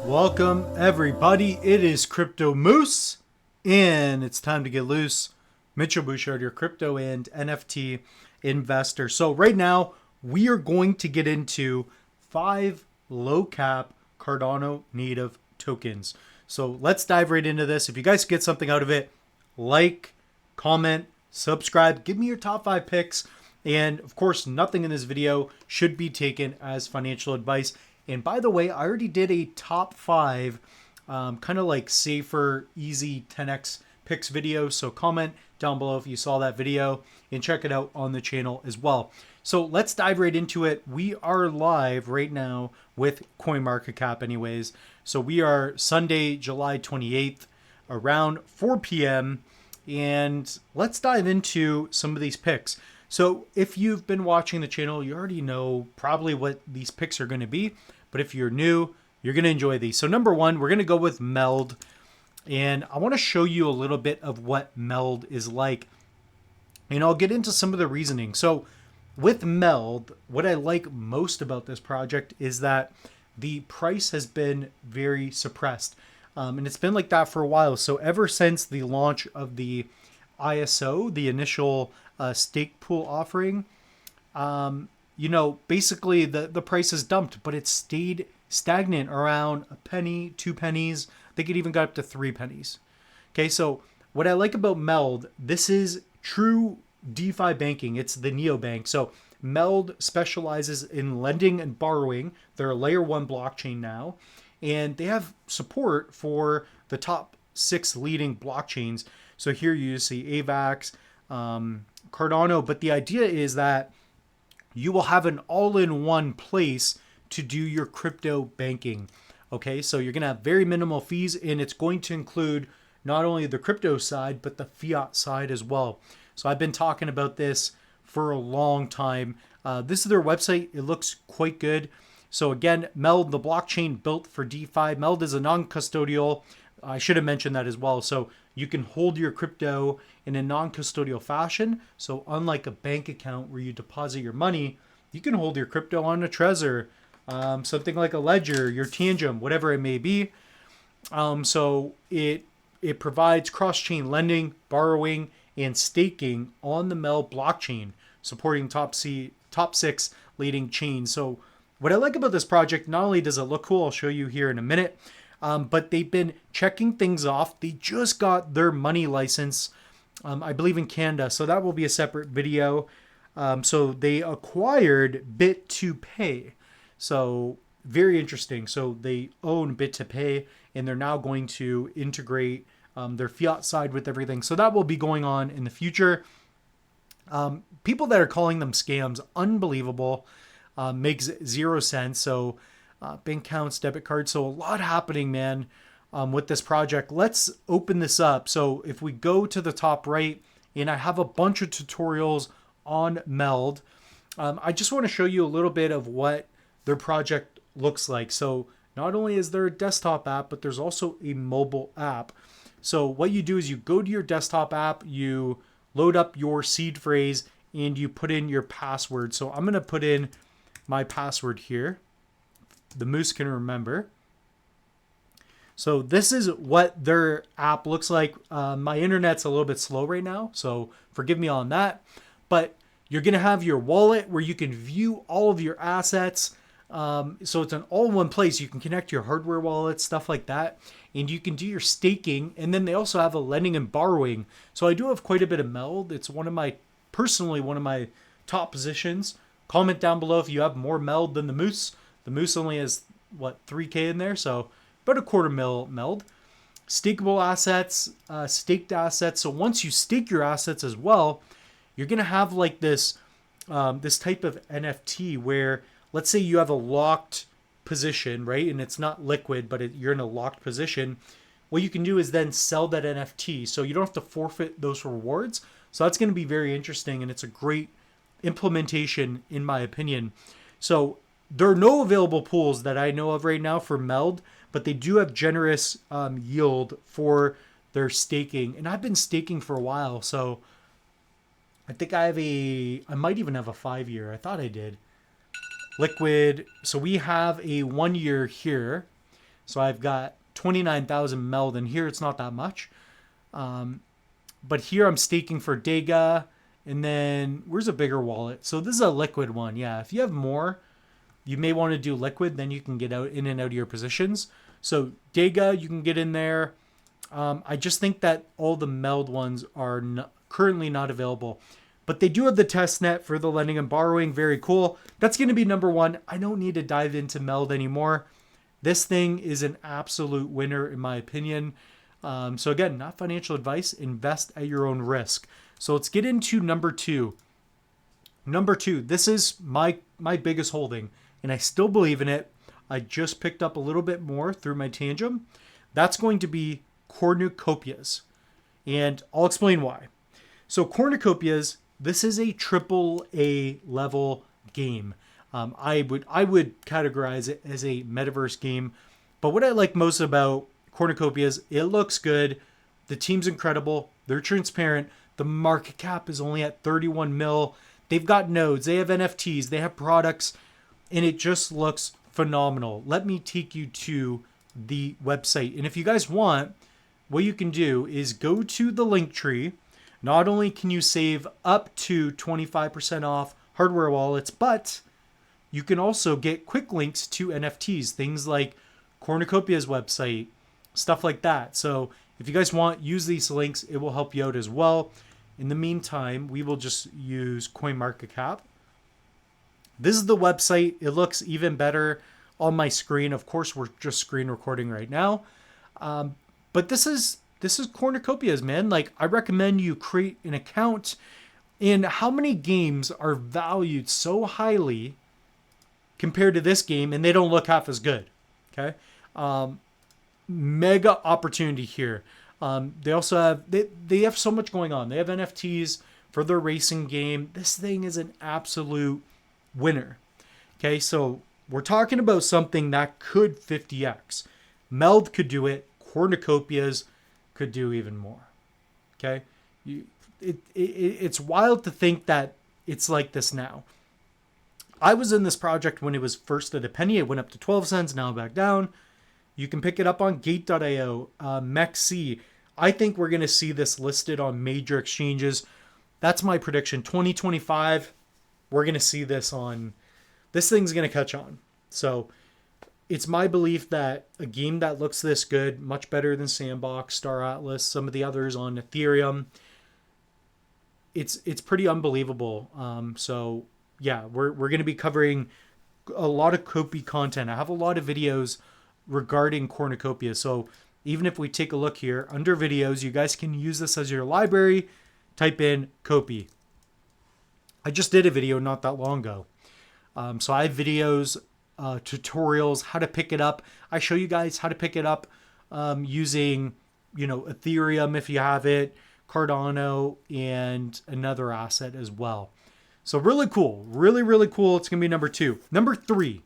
Welcome everybody, it is Crypto Moose and it's time to get loose. Mitchell Bouchard, your crypto and NFT investor. So right now we are going to get into 5 low cap Cardano native tokens. So let's dive right into this. If you guys get something out of it, like, comment, subscribe, give me your top 5 picks. And of course, nothing in this video should be taken as financial advice. And by the way, I already did a top 5 kind of like safer, easy 10x picks video. So comment down below if you saw that video and check it out on the channel as well. So let's dive right into it. We are live right now with CoinMarketCap anyways. So we are Sunday, July 28th around 4 p.m. And let's dive into some of these picks. So if you've been watching the channel, you already know probably what these picks are going to be. But if you're new, you're going to enjoy these. So number 1, we're going to go with Meld. And I want to show you a little bit of what Meld is like. And I'll get into some of the reasoning. So with Meld, what I like most about this project is that the price has been very suppressed. And it's been like that for a while. So ever since the launch of the ISO, the initial stake pool offering, you know, basically the price is dumped, but it stayed stagnant around a penny, 2 pennies. I think it even got up to 3 pennies. Okay, so what I like about Meld, this is true DeFi banking. It's the neobank. So Meld specializes in lending and borrowing. They're a layer 1 blockchain now, and they have support for the top 6 leading blockchains. So here you see AVAX, Cardano, but the idea is that you will have an all-in-one place to do your crypto banking. Okay, so you're going to have very minimal fees, and it's going to include not only the crypto side, but the fiat side as well. So I've been talking about this for a long time. This is their website. It looks quite good. So again, Meld, the blockchain built for DeFi. Meld is a non-custodial. I should have mentioned that as well. So you can hold your crypto in a non-custodial fashion. So unlike a bank account where you deposit your money, you can hold your crypto on a Trezor, something like a Ledger, your Tangent, whatever it may be. So it provides cross-chain lending, borrowing, and staking on the Meld blockchain, supporting top 6 leading chains. So what I like about this project, not only does it look cool, I'll show you here in a minute, but they've been checking things off. They just got their money license, I believe in Canada. So that will be a separate video. So they acquired Bit2Pay. So very interesting. So they own Bit2Pay, and they're now going to integrate their fiat side with everything. So that will be going on in the future. People that are calling them scams, unbelievable, makes 0 sense. So bank accounts, debit cards. So a lot happening, man, with this project. Let's open this up. So if we go to the top right, and I have a bunch of tutorials on Meld, I just want to show you a little bit of what their project looks like. So not only is there a desktop app, but there's also a mobile app. So what you do is you go to your desktop app, you load up your seed phrase, and you put in your password. So I'm going to put in my password here. The Moose can remember. So this is what their app looks like. My internet's a little bit slow right now, so forgive me on that. But you're going to have your wallet where you can view all of your assets. So it's an all-in-one place. You can connect your hardware wallets, stuff like that. And you can do your staking. And then they also have a lending and borrowing. So I do have quite a bit of Meld. It's personally one of my top positions. Comment down below if you have more Meld than the Moose. The Moose only has, what, 3K in there? So about $250,000 Meld. Stakeable assets, staked assets. So once you stake your assets as well, you're going to have like this, this type of NFT where, let's say you have a locked position, right? And it's not liquid, but you're in a locked position. What you can do is then sell that NFT. So you don't have to forfeit those rewards. So that's going to be very interesting. And it's a great implementation, in my opinion. So there are no available pools that I know of right now for Meld, but they do have generous yield for their staking. And I've been staking for a while. So I think I might even have a 5-year. I thought I did. Liquid. So we have a 1 year here. So I've got 29,000 Meld, and here it's not that much. But here I'm staking for Dega, and then where's a bigger wallet? So this is a liquid one. Yeah, if you have more, you may want to do liquid, then you can get out in and out of your positions. So Dega, you can get in there. I just think that all the Meld ones are currently not available. But they do have the test net for the lending and borrowing. Very cool. That's going to be number one. I don't need to dive into Meld anymore. This thing is an absolute winner in my opinion. So again, not financial advice. Invest at your own risk. So let's get into number two. Number two, this is my biggest holding, and I still believe in it. I just picked up a little bit more through my tangent. That's going to be Cornucopias. And I'll explain why. So Cornucopias, this is a triple A level game. I would categorize it as a metaverse game. But what I like most about Cornucopias, it looks good. The team's incredible. They're transparent. The market cap is only at 31 mil. They've got nodes. They have NFTs. They have products. And it just looks phenomenal. Let me take you to the website. And if you guys want, what you can do is go to the link tree. Not only can you save up to 25% off hardware wallets, but you can also get quick links to NFTs, things like Cornucopia's website, stuff like that. So if you guys want, use these links. It will help you out as well. In the meantime, we will just use CoinMarketCap. This is the website. It looks even better on my screen. Of course, we're just screen recording right now. But this is Cornucopias, man. Like, I recommend you create an account. And how many games are valued so highly compared to this game, and they don't look half as good? Okay. Mega opportunity here. They also have, they have so much going on. They have NFTs for their racing game. This thing is an absolute winner. Okay. So we're talking about something that could 50x. Meld could do it. Cornucopias could do even more. Okay. It's wild to think that it's like this now. I was in this project when it was first at a penny. It went up to 12 cents, now back down. You can pick it up on gate.io, MEXC. I think we're going to see this listed on major exchanges. That's my prediction. 2025, we're going to see this on, this thing's going to catch on. So it's my belief that a game that looks this good, much better than Sandbox, Star Atlas, some of the others on Ethereum, it's pretty unbelievable. So yeah, we're going to be covering a lot of COPI content. I have a lot of videos regarding Cornucopia. So even if we take a look here under videos, you guys can use this as your library. Type in COPI. I just did a video not that long ago. So I have videos, tutorials, how to pick it up. I show you guys how to pick it up using, Ethereum if you have it, Cardano, and another asset as well. So really cool. Really, really cool. It's going to be number two. Number three,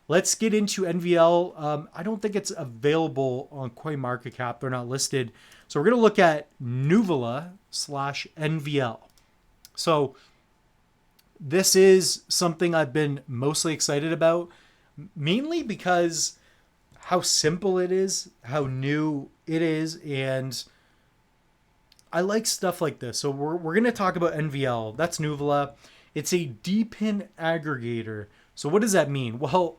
let's get into NVL. I don't think it's available on CoinMarketCap. They're not listed. So we're going to look at Nuvola/NVL. So this is something I've been mostly excited about, mainly because how simple it is, how new it is, and I like stuff like this. So we're going to talk about NVL. That's Nuvola. It's a DePin aggregator. So what does that mean? Well,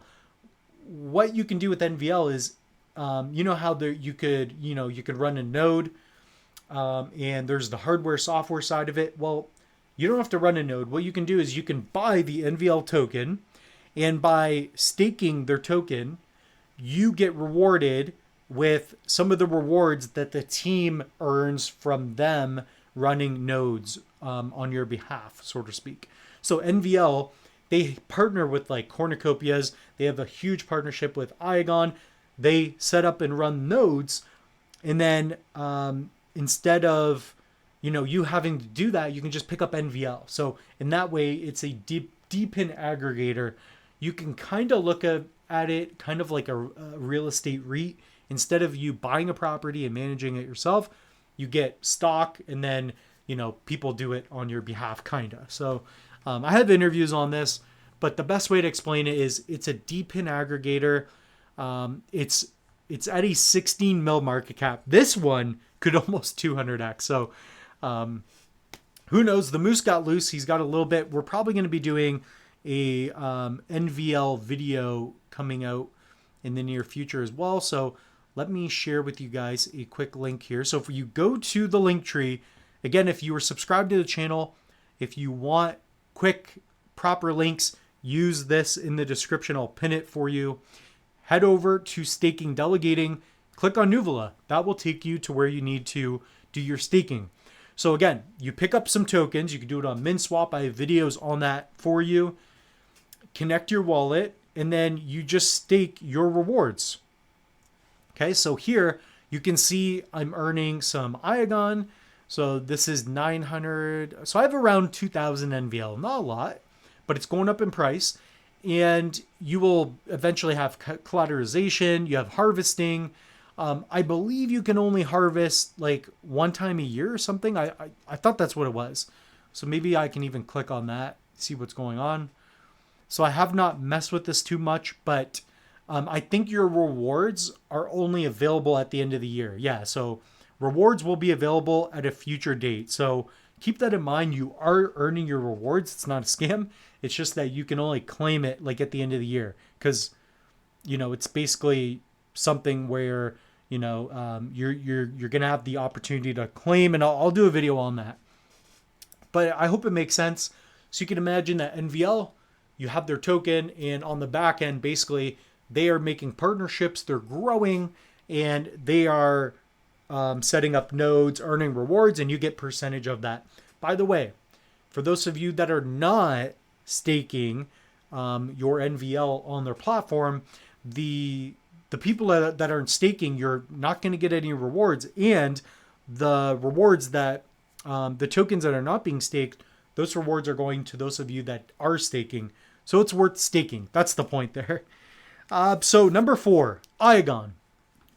what you can do with NVL is, how you could run a node, and there's the hardware software side of it. Well, you don't have to run a node. What you can do is you can buy the NVL token, and by staking their token, you get rewarded with some of the rewards that the team earns from them running nodes on your behalf, so to speak. So NVL, they partner with like Cornucopias. They have a huge partnership with Iagon. They set up and run nodes, and then instead of you having to do that, you can just pick up NVL. So in that way, it's a DePin aggregator. You can kind of look at it kind of like a real estate REIT. Instead of you buying a property and managing it yourself, you get stock, and then people do it on your behalf, kinda. So I have interviews on this, but the best way to explain it is it's a DePin aggregator. It's it's at a 16 mil market cap. This one could almost 200x. So who knows? The moose got loose. He's got a little bit. We're probably going to be doing a NVL video coming out in the near future as well. So let me share with you guys a quick link here. So if you go to the link tree, again, if you are subscribed to the channel, if you want quick, proper links, use this in the description. I'll pin it for you. Head over to staking delegating, click on Nuvola. That will take you to where you need to do your staking. So again, you pick up some tokens. You can do it on MinSwap. I have videos on that for you. Connect your wallet, and then you just stake your rewards. Okay, so here you can see I'm earning some Iagon. So this is 900. So I have around 2,000 NVL. Not a lot, but it's going up in price. And you will eventually have collateralization. You have harvesting. I believe you can only harvest like one time a year or something. I thought that's what it was. So maybe I can even click on that, see what's going on. So I have not messed with this too much, but I think your rewards are only available at the end of the year. Yeah, so rewards will be available at a future date. So keep that in mind. You are earning your rewards. It's not a scam. It's just that you can only claim it like at the end of the year because, you know, it's basically something where, you know, you're gonna have the opportunity to claim, and I'll do a video on that. But I hope it makes sense. So you can imagine that NVL, you have their token, and on the back end, basically they are making partnerships, they're growing, and they are setting up nodes, earning rewards, and you get percentage of that. By the way, for those of you that are not staking your NVL on their platform, the people that aren't staking, you're not going to get any rewards, and the rewards that the tokens that are not being staked, those rewards are going to those of you that are staking. So it's worth staking. That's the point there. So number 4, Iagon.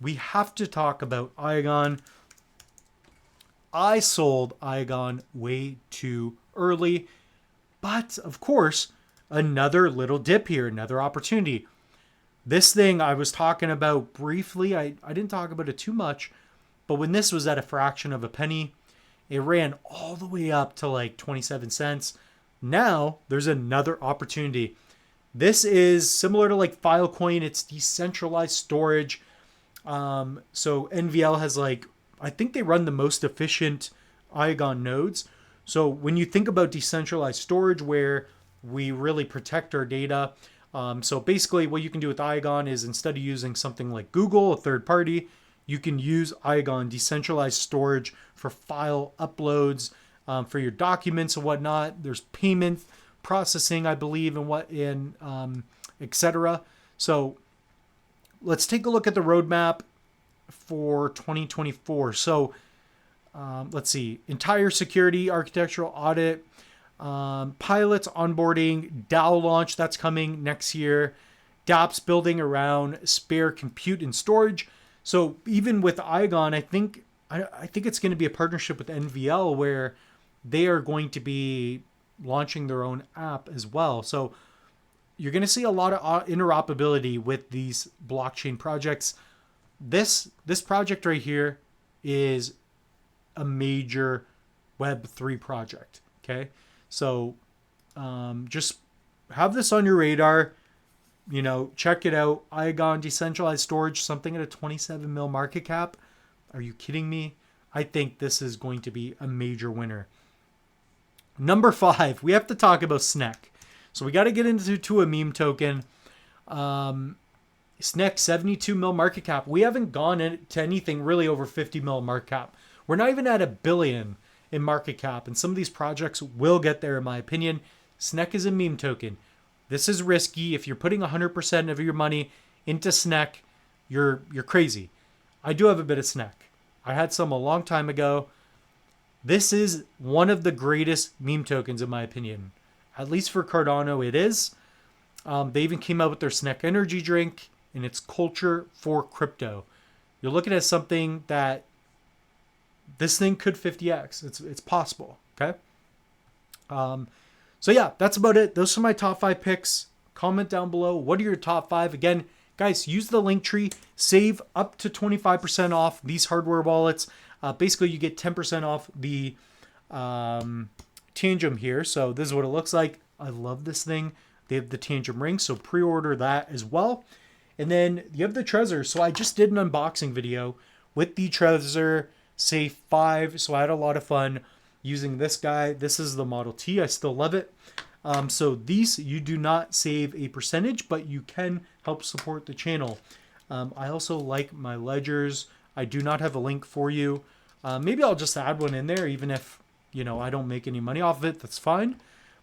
We have to talk about Iagon. I sold Iagon way too early, but of course, another little dip here, another opportunity. This thing I was talking about briefly, I didn't talk about it too much, but when this was at a fraction of a penny, it ran all the way up to like 27 cents. Now there's another opportunity. This is similar to like Filecoin. It's decentralized storage. So NVL has like, I think they run the most efficient Iagon nodes. So when you think about decentralized storage where we really protect our data, so basically what you can do with Iagon is instead of using something like Google, a third party, you can use Iagon decentralized storage for file uploads, for your documents and whatnot. There's payment processing, I believe, and etc. So let's take a look at the roadmap for 2024. So let's see, entire security architectural audit, pilots onboarding, DAO launch, that's coming next year, dApps building around spare compute and storage. So even with Iagon, I think it's going to be a partnership with NVL where they are going to be launching their own app as well. So you're going to see a lot of interoperability with these blockchain projects. This project right here is a major Web3 project. Okay, so just have this on your radar. You know, check it out. Iagon decentralized storage, something at a 27 mil market cap. Are you kidding me? I think this is going to be a major winner. Number 5, we have to talk about Snek. So we got to get into a meme token. Snek, 72 mil market cap. We haven't gone into anything really over 50 mil market cap. We're not even at $1 billion in market cap. And some of these projects will get there, in my opinion. Snek is a meme token. This is risky. If you're putting 100% of your money into Snek, you're crazy. I do have a bit of Snek. I had some a long time ago. This is one of the greatest meme tokens, in my opinion. At least for Cardano, it is. They even came out with their Snek energy drink, and it's culture for crypto. You're looking at something that this thing could 50x. It's possible, okay? So yeah, that's about it. Those are my top 5 picks. Comment down below. What are your top 5? Again, guys, use the link tree, save up to 25% off these hardware wallets. Basically, you get 10% off the Tangem here. So this is what it looks like. I love this thing. They have the Tangem ring, so pre-order that as well. And then you have the Trezor. So I just did an unboxing video with the Trezor Safe 5. So I had a lot of fun using this guy. This is the Model T. I still love it. So these, you do not save a percentage, but you can help support the channel. I also like my ledgers. I do not have a link for you. Maybe I'll just add one in there, even if, you know, I don't make any money off of it. That's fine.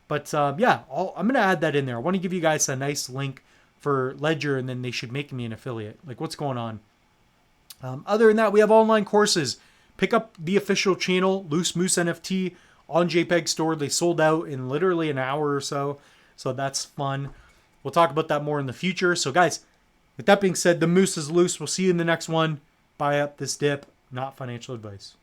But yeah, I'm going to add that in there. I want to give you guys a nice link for Ledger, and then they should make me an affiliate. Like, what's going on? Other than that, we have online courses. Pick up the official channel, Loose Moose NFT, on JPEG Store. They sold out in literally an hour or so. So that's fun. We'll talk about that more in the future. So guys, with that being said, the moose is loose. We'll see you in the next one. Buy up this dip. Not financial advice.